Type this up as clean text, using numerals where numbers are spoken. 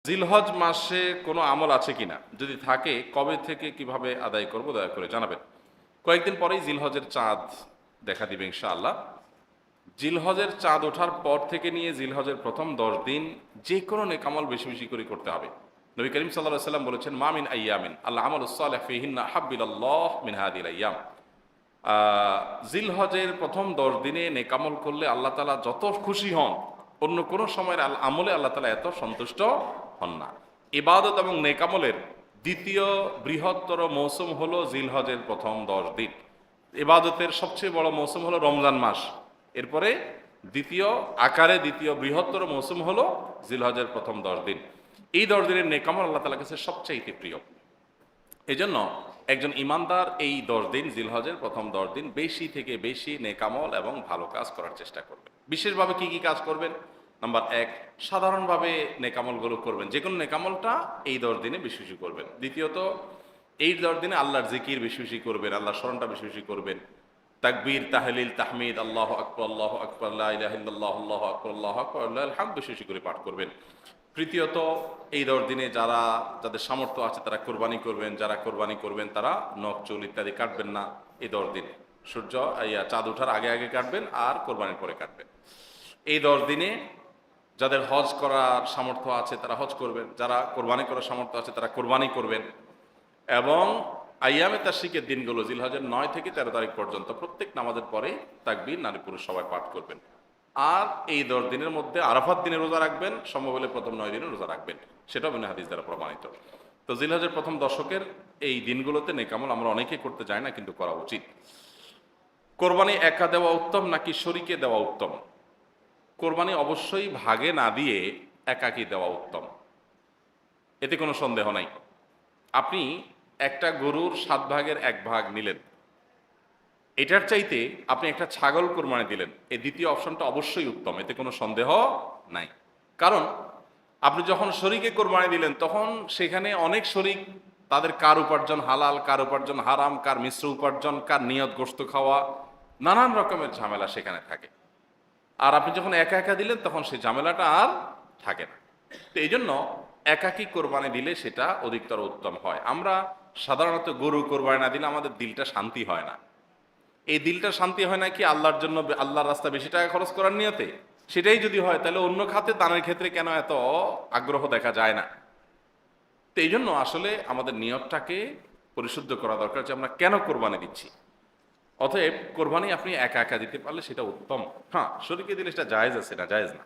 জিলহজ মাসে কোনো আমল আছে কিনা, যদি থাকে কবে থেকে কিভাবে আদায় করব দয়া করে জানাবেন। কয়েকদিন পরেই জিলহজের চাঁদ দেখা দিবে ইনশাআল্লাহ। জিলহজের চাঁদ ওঠার পর থেকে নিয়ে জিলহজের প্রথম 10 দিন যে কোনো নেকামল বেশি বেশি করে করতে হবে। নবী করিম সাল্লাল্লাহু আলাইহি সাল্লাম বলেছেন, মামিন আইয়ামিন আল্লাহ আমালুস সালিহ ফিহিন্না হাব্বিলাল্লাহ মিন হাদিল আইয়াম। জিলহজের প্রথম 10 দিনে নেকামল করলে আল্লাহ তাআলা যত খুশি হন, অন্য কোনো সময়ের আমলে আল্লাহ তাআলা এত সন্তুষ্ট হন না। ইবাদত এবং নেকামলের দ্বিতীয় বৃহত্তর মৌসুম হলো জিলহজের প্রথম 10 দিন। ইবাদতের সবচেয়ে বড় মৌসুম হলো রমজান মাস, এরপরে দ্বিতীয় বৃহত্তর মৌসুম হলো জিলহজের প্রথম 10 দিন। এই 10 দিনের নেকামল আল্লাহ তাআলার কাছে সবচাইতে প্রিয়। এই জন্য একজন ইমানদার এই 10 দিন, জিলহজের প্রথম 10 দিন বেশি থেকে বেশি নেকামল এবং ভালো কাজ করার চেষ্টা করবেন। বিশেষভাবে কি কি কাজ করবেন? নাম্বার 1, সাধারণভাবে নেকামলগুলো করবেন, যে কোনো নেকামলটা এই 10 দিনে বেশি বেশি করবেন। দ্বিতীয়ত, এই 10 দিনে আল্লাহর জিকির বেশি বেশি করবেন, আল্লাহর স্মরণটা বেশি বেশি করবেন। তাকবীর, তাহলিল, তাহমিদ, আল্লাহু আকবার, আল্লাহু আকবার, লা ইলাহা ইল্লাল্লাহ, আল্লাহু আকবার, আল্লাহু আকবার, লিল্লাহিল হামদ বেশি বেশি করে পাঠ করবেন। তৃতীয়ত, এই 10 দিনে যাদের সামর্থ্য আছে তারা কোরবানি করবেন। যারা কোরবানি করবেন তারা নখ চুল ইত্যাদি কাটবেন না এই 10 দিন। চাঁদ ওঠার আগে আগে কাটবেন আর কোরবানির পরে কাটবেন। এই 10 দিনে যাদের হজ করার সামর্থ্য আছে তারা হজ করবেন, যারা কোরবানি করার সামর্থ্য আছে তারা কোরবানি করবেন। এবং আইয়ামে তাশরিকের দিনগুলো জিলহজের 9 থেকে 13 তারিখ পর্যন্ত প্রত্যেক নামাজের পরে তাকবীর নারী পুরুষ সবাই পাঠ করবেন। আর এই 10 দিনের মধ্যে আরাফাত দিনে রোজা রাখবেন, সম্ভব হলে প্রথম 9 দিনে রোজা রাখবেন, সেটাও বিনা হাদিস দ্বারা প্রমাণিত। তো জিলহজের প্রথম দশকের এই দিনগুলোতে নেকামল আমরা অনেকে করতে যাই না, কিন্তু করা উচিত। কোরবানি একা দেওয়া উত্তম নাকি শরীকে দেওয়া উত্তম? কোরবানি অবশ্যই ভাগে না দিয়ে একাকী দেওয়া উত্তম, এতে কোনো সন্দেহ নাই। আপনি একটা গরুর 7 ভাগের 1 ভাগ নিলেন, এটার চাইতে আপনি একটা ছাগল কোরবানি দিলেন, এই দ্বিতীয় অপশনটা অবশ্যই উত্তম, এতে কোনো সন্দেহ নাই। কারণ আপনি যখন শরীকে কোরবানি দিলেন তখন সেখানে অনেক শরীক, তাদের কার উপার্জন হালাল, কার উপার্জন হারাম, কার মিশ্র উপার্জন, কার নিয়ত গোশত খাওয়া, নানান রকমের ঝামেলা সেখানে থাকে। আর আপনি যখন একা একা দিলেন তখন সেই ঝামেলাটা আর থাকে না। তো এই জন্য একাকী কোরবানি দিলে সেটা অধিকতর উত্তম হয়। আমরা সাধারণত গরু কোরবানি না দিলে আমাদের দিলটা শান্তি হয় না। এই দিলটা শান্তি হয় না কি আল্লাহর জন্য, আল্লাহর রাস্তা বেশি টাকা খরচ করার নিয়তে? সেটাই যদি হয় তাহলে অন্য খাতে দানের ক্ষেত্রে কেন এত আগ্রহ দেখা যায় না? তো এই জন্য আসলে আমাদের নিয়তটাকে পরিশুদ্ধ করা দরকার যে আমরা কেন কোরবানি দিচ্ছি। অতএব কোরবানি আপনি একা একা দিতে পারলে সেটা উত্তম। হ্যাঁ, শরীকে দিলে সেটা জায়েজ আছে, না জায়েজ না।